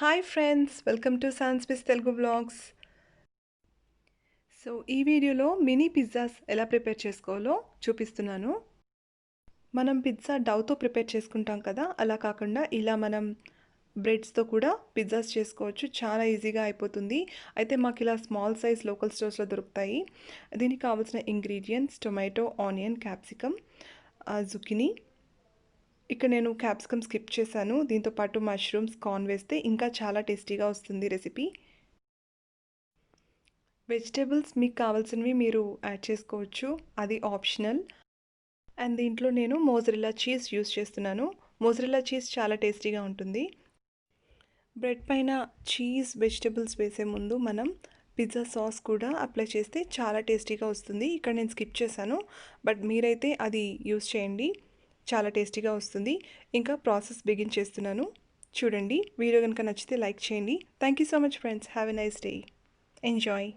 Hi friends, welcome to సాన్స్పిస్ Telugu blogs. So ఈ వీడియోలో మినీ పిజ్జాస్ ఎలా ప్రిపేర్ చేసుకోవాలో చూపిస్తున్నాను. మనం పిజ్జా డౌతో ప్రిపేర్ చేసుకుంటాం కదా, అలా కాకుండా ఇలా మనం బ్రెడ్స్తో కూడా పిజ్జాస్ చేసుకోవచ్చు. చాలా ఈజీగా అయిపోతుంది. అయితే మాకు ఇలా స్మాల్ సైజ్ లోకల్ స్టోర్స్లో దొరుకుతాయి. దీనికి కావాల్సిన ingredients tomato, onion, capsicum, zucchini. ఇక్కడ నేను క్యాప్సికమ్ స్కిప్ చేశాను. దీంతోపాటు మష్రూమ్స్, కార్న్ వేస్తే ఇంకా చాలా టేస్టీగా వస్తుంది రెసిపీ. వెజిటేబుల్స్ మీకు కావాల్సినవి మీరు యాడ్ చేసుకోవచ్చు, అది ఆప్షనల్. అండ్ దీంట్లో నేను మోజరెల్లా చీజ్ యూస్ చేస్తున్నాను. మోజరెల్లా చీజ్ చాలా టేస్టీగా ఉంటుంది. బ్రెడ్ పైన చీజ్, వెజిటేబుల్స్ వేసే ముందు మనం పిజ్జా సాస్ కూడా అప్లై చేస్తే చాలా టేస్టీగా వస్తుంది. ఇక్కడ నేను స్కిప్ చేశాను, బట్ మీరైతే అది యూస్ చేయండి, చాలా టేస్టీగా వస్తుంది. ఇంకా ప్రాసెస్ బిగిన్ చేస్తున్నాను. చూడండి, వీడియో కనుక నచ్చితే లైక్ చేయండి. Thank you so much friends. Have a nice day. Enjoy.